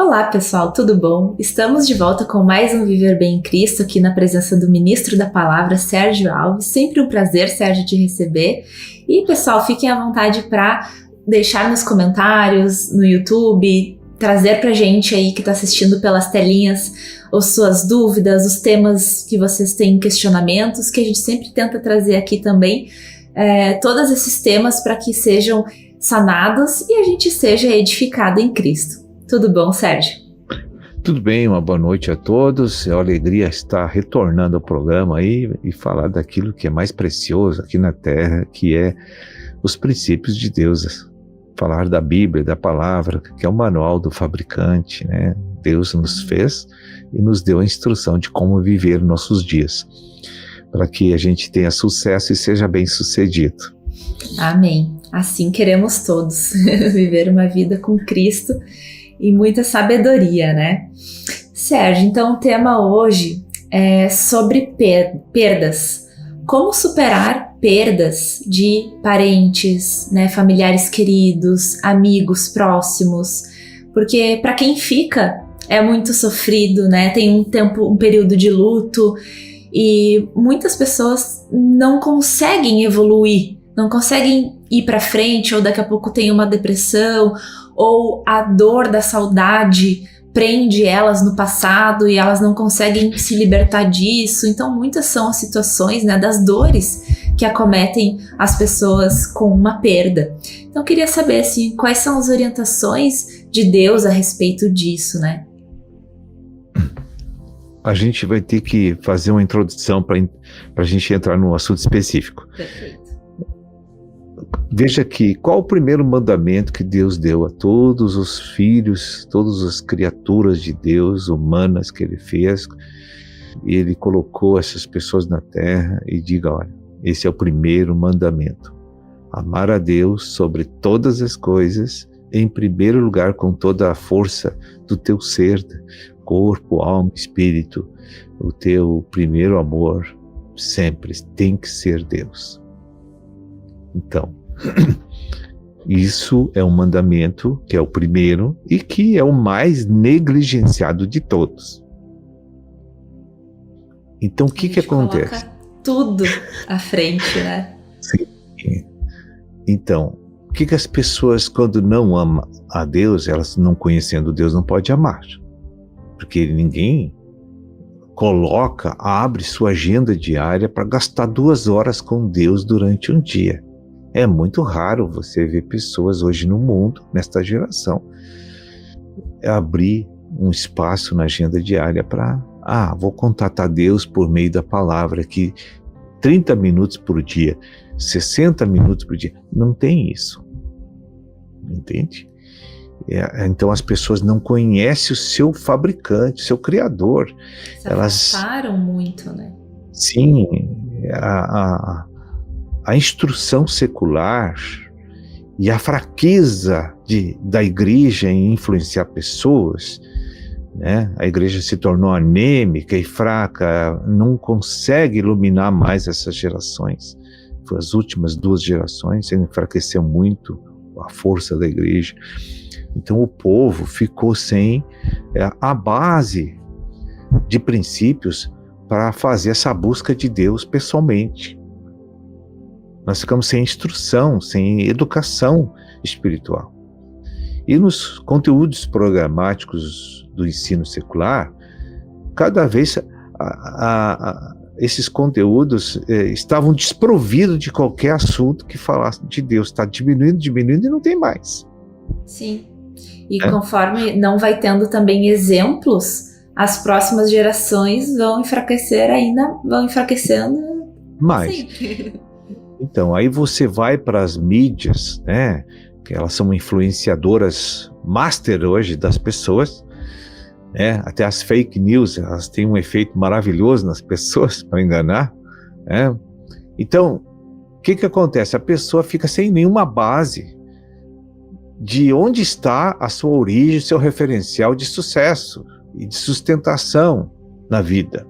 Olá pessoal, tudo bom? Estamos de volta com mais um Viver Bem em Cristo aqui na presença do Ministro da Palavra, Sérgio Alves. Sempre um prazer, Sérgio, te receber. E pessoal, fiquem à vontade para deixar nos comentários, no YouTube, trazer pra gente aí que está assistindo pelas telinhas as suas dúvidas, os temas que vocês têm questionamentos, que a gente sempre tenta trazer aqui também, todos esses temas para que sejam sanados e a gente seja edificado em Cristo. Tudo bom, Sérgio? Tudo bem, uma boa noite a todos. É uma alegria estar retornando ao programa aí e falar daquilo que é mais precioso aqui na Terra, que é os princípios de Deus. Falar da Bíblia, da palavra, que é o manual do fabricante, né? Deus nos fez e nos deu a instrução de como viver nossos dias, para que a gente tenha sucesso e seja bem sucedido. Amém. Assim queremos todos, viver uma vida com Cristo e muita sabedoria, né? Sérgio, então o tema hoje é sobre perdas. Como superar perdas de parentes, né, familiares queridos, amigos próximos? Porque para quem fica é muito sofrido, né? Tem um período de luto e muitas pessoas não conseguem evoluir, não conseguem ir para frente, ou daqui a pouco tem uma depressão, ou a dor da saudade prende elas no passado e elas não conseguem se libertar disso. Então muitas são as situações, né, das dores que acometem as pessoas com uma perda. Então eu queria saber assim, quais são as orientações de Deus a respeito disso, né? A gente vai ter que fazer uma introdução para a gente entrar num assunto específico. Perfeito. Veja aqui, qual o primeiro mandamento que Deus deu a todos os filhos, todas as criaturas de Deus, humanas que Ele fez? Ele colocou essas pessoas na terra e diga, olha, esse é o primeiro mandamento. Amar a Deus sobre todas as coisas, em primeiro lugar com toda a força do teu ser, corpo, alma, espírito. O teu primeiro amor sempre tem que ser Deus. Então, isso é um mandamento que é o primeiro e que é o mais negligenciado de todos. Então, o que acontece? Coloca tudo à frente, né? Sim. Então, o que as pessoas, quando não amam a Deus, elas não conhecendo Deus, não podem amar? Porque ninguém abre sua agenda diária para gastar 2 horas com Deus durante um dia. É muito raro você ver pessoas hoje no mundo, nesta geração, abrir um espaço na agenda diária para, vou contatar Deus por meio da palavra aqui, 30 minutos por dia, 60 minutos por dia. Não tem isso. Entende? Então as pessoas não conhecem o seu fabricante, o seu criador. Elas afastaram muito, né? Sim, a instrução secular e a fraqueza da igreja em influenciar pessoas, né? A igreja se tornou anêmica e fraca, não consegue iluminar mais essas gerações. As últimas 2 gerações enfraqueceu muito a força da igreja. Então o povo ficou sem a base de princípios para fazer essa busca de Deus pessoalmente. Nós ficamos sem instrução, sem educação espiritual. E nos conteúdos programáticos do ensino secular, cada vez esses conteúdos estavam desprovidos de qualquer assunto que falasse de Deus. Está diminuindo e não tem mais. Sim. E conforme não vai tendo também exemplos, as próximas gerações vão enfraquecendo mais. Sim. Então, aí você vai para as mídias, né, que elas são influenciadoras master hoje das pessoas, né, até as fake news, elas têm um efeito maravilhoso nas pessoas para enganar, né? Então, o que acontece? A pessoa fica sem nenhuma base de onde está a sua origem, seu referencial de sucesso e de sustentação na vida.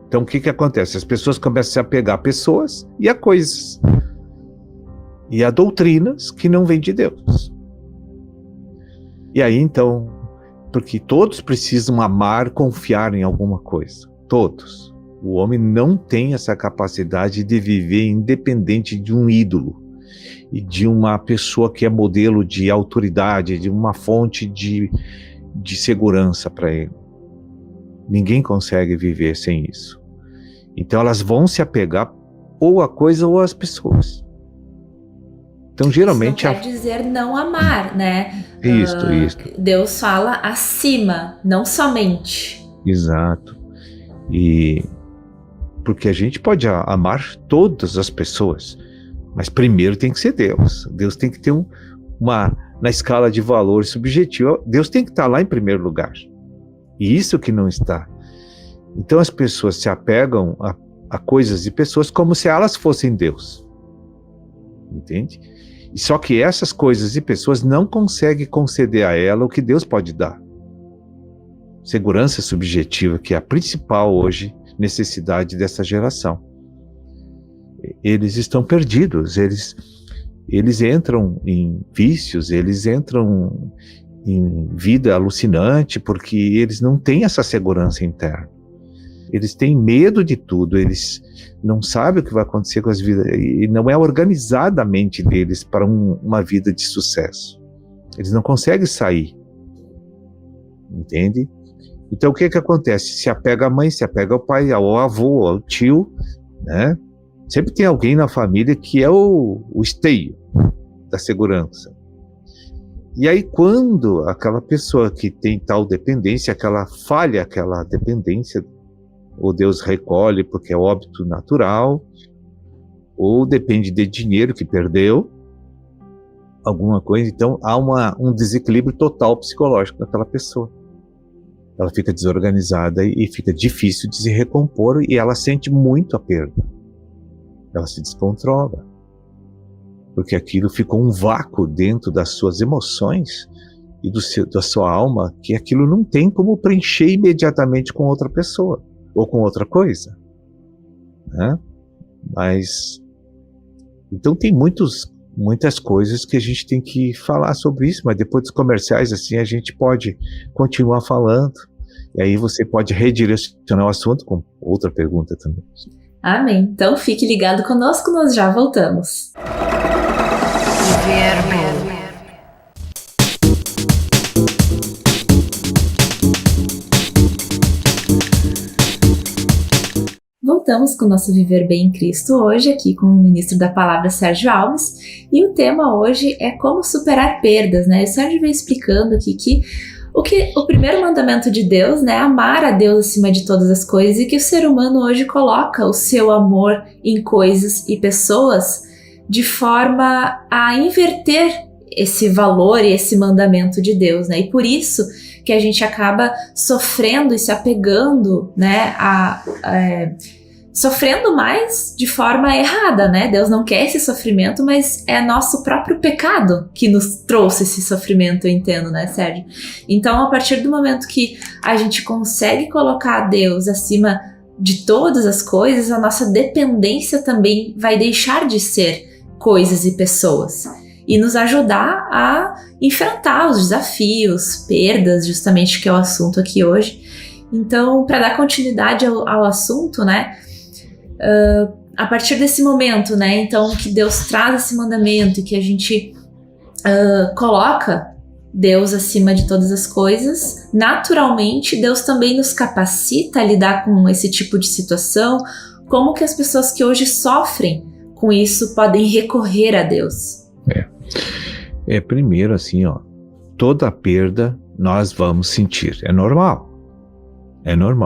Então o que acontece? As pessoas começam a se apegar a pessoas e a coisas e a doutrinas que não vêm de Deus. E aí então Porque todos precisam amar, confiar em alguma coisa. Todos. O homem não tem essa capacidade de viver independente de um ídolo e de uma pessoa que é modelo de autoridade, de uma fonte de segurança para ele. Ninguém consegue viver sem isso. Então elas vão se apegar ou à coisa ou às pessoas. Então geralmente... Isso não quer dizer não amar, né? Isso. Deus fala acima, não somente. Exato. E porque a gente pode amar todas as pessoas, mas primeiro tem que ser Deus. Deus tem que ter na escala de valor subjetivo, Deus tem que estar lá em primeiro lugar. E isso que não está. Então as pessoas se apegam a coisas e pessoas como se elas fossem Deus. Entende? E só que essas coisas e pessoas não conseguem conceder a ela o que Deus pode dar. Segurança subjetiva, que é a principal hoje necessidade dessa geração. Eles estão perdidos, eles entram em vícios, eles entram em vida alucinante, porque eles não têm essa segurança interna. Eles têm medo de tudo, eles não sabem o que vai acontecer com as vidas, e não é organizada a mente deles para uma vida de sucesso. Eles não conseguem sair. Entende? Então o que acontece? Se apega a mãe, se apega ao pai, ao avô, ao tio, né? Sempre tem alguém na família que é o esteio da segurança. E aí quando aquela pessoa que tem tal dependência, aquela dependência, ou Deus recolhe porque é óbito natural, ou depende de dinheiro que perdeu, alguma coisa, então há um desequilíbrio total psicológico daquela pessoa. Ela fica desorganizada e fica difícil de se recompor, e ela sente muito a perda. Ela se descontrola, porque aquilo ficou um vácuo dentro das suas emoções e da sua alma, que aquilo não tem como preencher imediatamente com outra pessoa ou com outra coisa, né? Mas então tem muitas coisas que a gente tem que falar sobre isso, mas depois dos comerciais assim a gente pode continuar falando, e aí você pode redirecionar o assunto com outra pergunta também. Amém. Então fique ligado conosco, nós já voltamos. Voltamos com o nosso Viver Bem em Cristo hoje, aqui com o ministro da Palavra, Sérgio Alves, e o tema hoje é como superar perdas, né? O Sérgio veio explicando aqui que o primeiro mandamento de Deus, né, é amar a Deus acima de todas as coisas, e que o ser humano hoje coloca o seu amor em coisas e pessoas de forma a inverter esse valor e esse mandamento de Deus, né? E por isso que a gente acaba sofrendo e se apegando, né, sofrendo mais de forma errada, né? Deus não quer esse sofrimento, mas é nosso próprio pecado que nos trouxe esse sofrimento, eu entendo, né, Sérgio? Então, a partir do momento que a gente consegue colocar Deus acima de todas as coisas, a nossa dependência também vai deixar de ser coisas e pessoas, e nos ajudar a enfrentar os desafios, perdas, justamente, que é o assunto aqui hoje. Então, para dar continuidade ao assunto, né, a partir desse momento, né, então, que Deus traz esse mandamento e que a gente coloca Deus acima de todas as coisas, naturalmente Deus também nos capacita a lidar com esse tipo de situação. Como que as pessoas que hoje sofrem com isso podem recorrer a Deus? Primeiro assim, toda perda nós vamos sentir, é normal,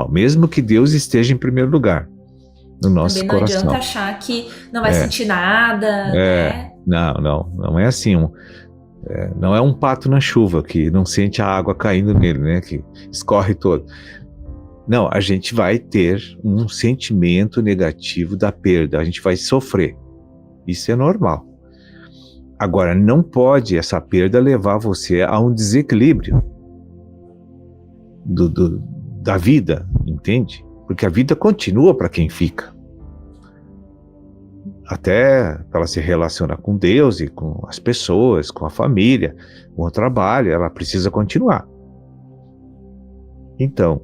mesmo que Deus esteja em primeiro lugar no nosso também coração. Não adianta achar que não vai sentir nada, né? Não é assim, não é um pato na chuva que não sente a água caindo nele, né, que escorre todo. Não, a gente vai ter um sentimento negativo da perda, a gente vai sofrer, isso é normal. Agora, não pode essa perda levar você a um desequilíbrio da vida, entende? Porque a vida continua para quem fica. Até para ela se relacionar com Deus e com as pessoas, com a família, com o trabalho, ela precisa continuar. Então,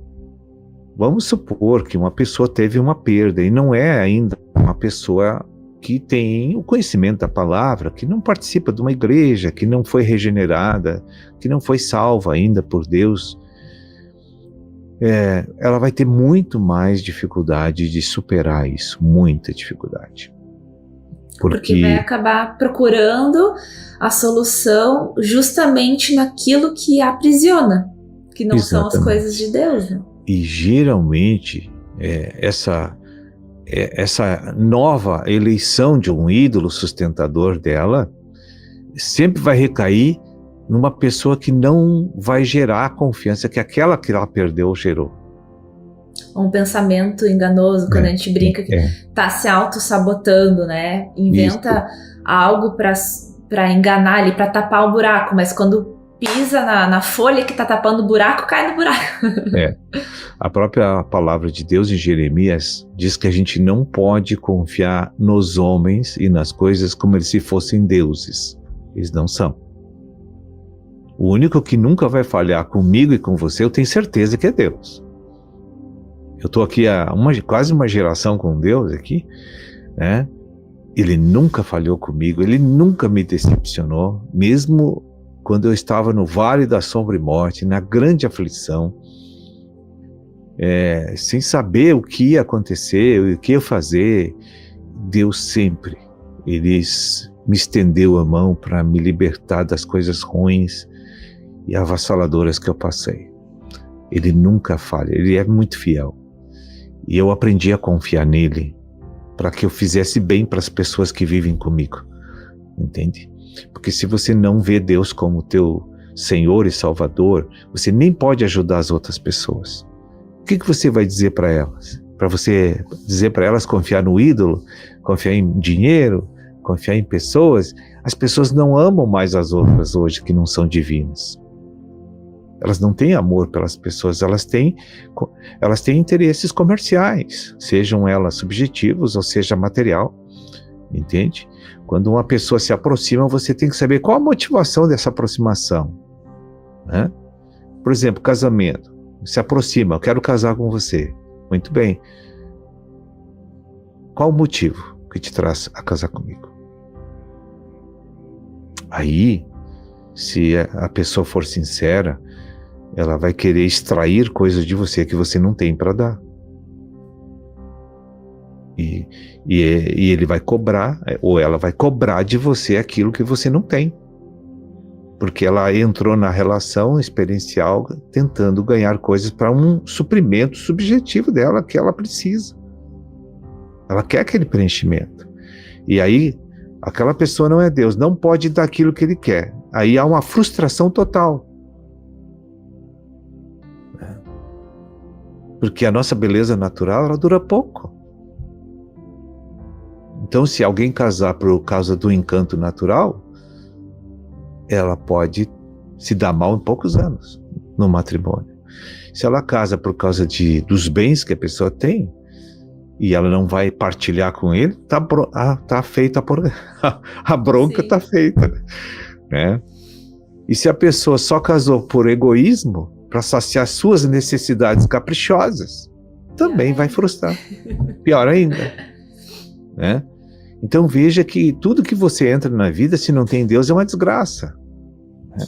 vamos supor que uma pessoa teve uma perda e não é ainda uma pessoa que tem o conhecimento da palavra, que não participa de uma igreja, que não foi regenerada, que não foi salva ainda por Deus. Ela vai ter muito mais dificuldade de superar isso, muita dificuldade. Porque vai acabar procurando a solução justamente naquilo que a aprisiona, que não são as coisas de Deus. Né? E geralmente essa nova eleição de um ídolo sustentador dela sempre vai recair numa pessoa que não vai gerar a confiança que aquela que ela perdeu gerou. Um pensamento enganoso, quando a gente brinca que tá se auto-sabotando, né? Inventa algo para enganar ali, para tapar o buraco, mas quando pisa na folha que tá tapando o buraco, cai no buraco. A própria palavra de Deus em Jeremias diz que a gente não pode confiar nos homens e nas coisas como se fossem deuses. Eles não são. O único que nunca vai falhar comigo e com você, eu tenho certeza que é Deus. Eu estou aqui há quase uma geração com Deus aqui, né? Ele nunca falhou comigo, ele nunca me decepcionou, mesmo quando eu estava no vale da sombra e morte, na grande aflição, sem saber o que ia acontecer, o que ia fazer. Deus sempre, ele me estendeu a mão para me libertar das coisas ruins e avassaladoras que eu passei. Ele nunca falha, ele é muito fiel. E eu aprendi a confiar nele para que eu fizesse bem para as pessoas que vivem comigo, entende? Porque se você não vê Deus como teu Senhor e Salvador, você nem pode ajudar as outras pessoas. O que você vai dizer para elas? Para você dizer para elas confiar no ídolo, confiar em dinheiro, confiar em pessoas? As pessoas não amam mais as outras hoje que não são divinas. Elas não têm amor pelas pessoas, elas têm interesses comerciais, sejam elas subjetivos ou seja material, entende? Quando uma pessoa se aproxima, você tem que saber qual a motivação dessa aproximação, né? Por exemplo, casamento, se aproxima, eu quero casar com você, muito bem. Qual o motivo que te traz a casar comigo? Aí, se a pessoa for sincera, ela vai querer extrair coisas de você que você não tem para dar. E ele vai cobrar, ou ela vai cobrar de você aquilo que você não tem. Porque ela entrou na relação experiencial tentando ganhar coisas para um suprimento subjetivo dela que ela precisa. Ela quer aquele preenchimento. E aí, aquela pessoa não é Deus, não pode dar aquilo que ele quer. Aí há uma frustração total. Porque a nossa beleza natural, ela dura pouco. Então, se alguém casar por causa do encanto natural, ela pode se dar mal em poucos anos no matrimônio. Se ela casa por causa dos bens que a pessoa tem, e ela não vai partilhar com ele, tá feita a bronca. Sim. Tá feita, né? E se a pessoa só casou por egoísmo, para saciar suas necessidades caprichosas, também vai frustrar. Pior ainda, né? Então veja que tudo que você entra na vida, se não tem Deus, é uma desgraça, né?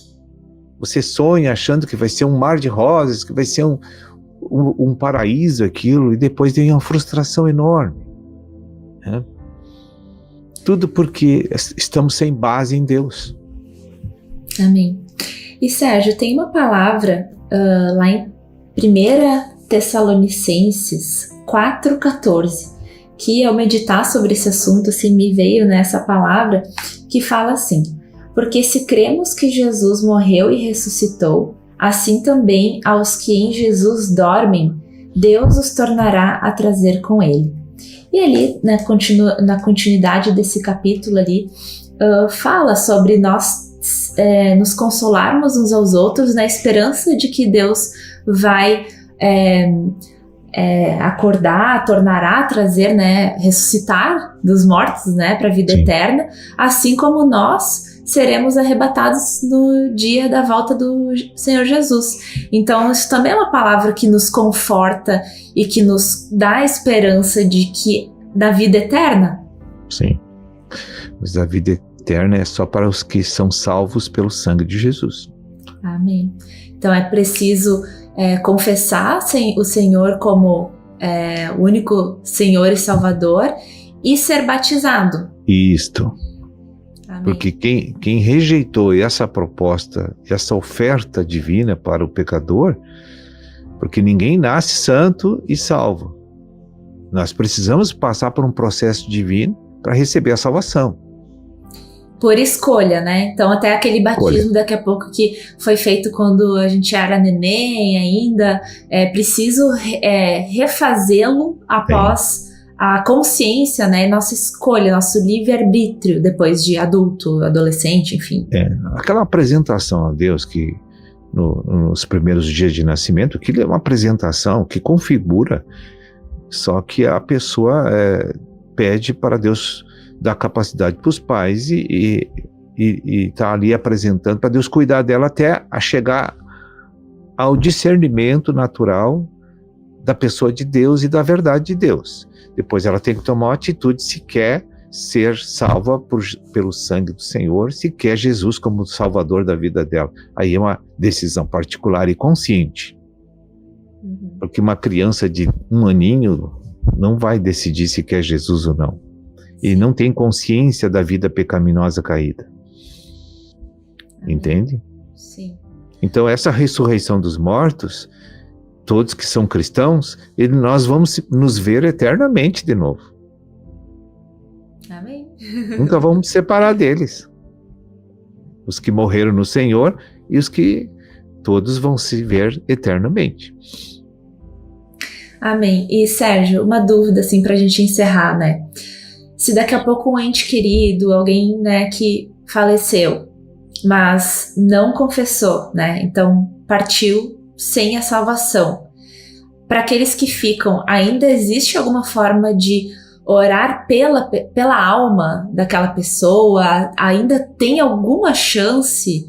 Você sonha achando que vai ser um mar de rosas, que vai ser um paraíso aquilo, e depois tem uma frustração enorme, né? Tudo porque estamos sem base em Deus. Amém. E Sérgio, tem uma palavra lá em 1 Tessalonicenses 4,14, que ao meditar sobre esse assunto, assim, me veio nessa palavra, que fala assim: porque se cremos que Jesus morreu e ressuscitou, assim também aos que em Jesus dormem, Deus os tornará a trazer com ele. E ali, na continuidade desse capítulo ali, fala sobre nós nos consolarmos uns aos outros na esperança de que Deus vai acordar, tornará a trazer, né, ressuscitar dos mortos, né, para a vida eterna, assim como nós seremos arrebatados no dia da volta do Senhor Jesus. Então, isso também é uma palavra que nos conforta e que nos dá a esperança da vida eterna. Sim, mas a vida eterna é só para os que são salvos pelo sangue de Jesus. Amém. Então é preciso confessar o Senhor como o único Senhor e Salvador e ser batizado. Isto. Amém. Porque quem rejeitou essa proposta, essa oferta divina para o pecador, porque ninguém nasce santo e salvo. Nós precisamos passar por um processo divino para receber a salvação. Por escolha, né? Então até aquele batismo daqui a pouco que foi feito quando a gente era neném ainda, preciso refazê-lo após a consciência, né? Nossa escolha, nosso livre-arbítrio depois de adulto, adolescente, enfim. Aquela apresentação a Deus que nos primeiros dias de nascimento, aquilo é uma apresentação que configura, só que a pessoa pede para Deus dar capacidade para os pais e tá ali apresentando para Deus cuidar dela até a chegar ao discernimento natural da pessoa de Deus e da verdade de Deus. Depois ela tem que tomar uma atitude se quer ser salva pelo sangue do Senhor, se quer Jesus como Salvador da vida dela. Aí é uma decisão particular e consciente. Porque uma criança de 1 aninho não vai decidir se quer Jesus ou não. E não tem consciência da vida pecaminosa caída. Entende? Sim. Então essa ressurreição dos mortos, todos que são cristãos, nós vamos nos ver eternamente de novo. Amém. Nunca vamos nos separar deles. Os que morreram no Senhor e os que todos vão se ver eternamente. Amém. E Sérgio, uma dúvida assim pra gente encerrar, né? Se daqui a pouco um ente querido, alguém, né, que faleceu, mas não confessou, né? Então partiu sem a salvação. Para aqueles que ficam, ainda existe alguma forma de orar pela alma daquela pessoa? Ainda tem alguma chance?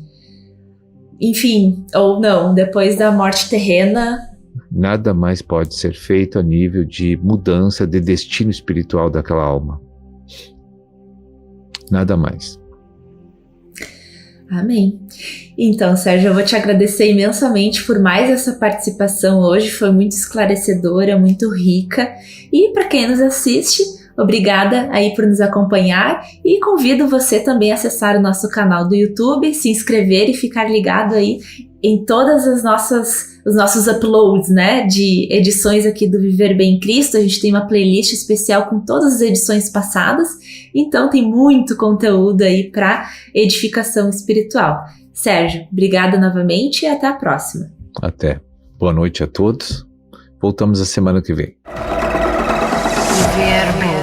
Enfim, ou não, depois da morte terrena? Nada mais pode ser feito a nível de mudança de destino espiritual daquela alma. Nada mais. Amém. Então, Sérgio, eu vou te agradecer imensamente por mais essa participação hoje, foi muito esclarecedora, muito rica. E para quem nos assiste, obrigada aí por nos acompanhar e convido você também a acessar o nosso canal do YouTube, se inscrever e ficar ligado aí em todas os nossos uploads, né, de edições aqui do Viver Bem em Cristo. A gente tem uma playlist especial com todas as edições passadas, então tem muito conteúdo aí para edificação espiritual. Sérgio, obrigada novamente e até a próxima. Até. Boa noite a todos. Voltamos a semana que vem. Viver Bem.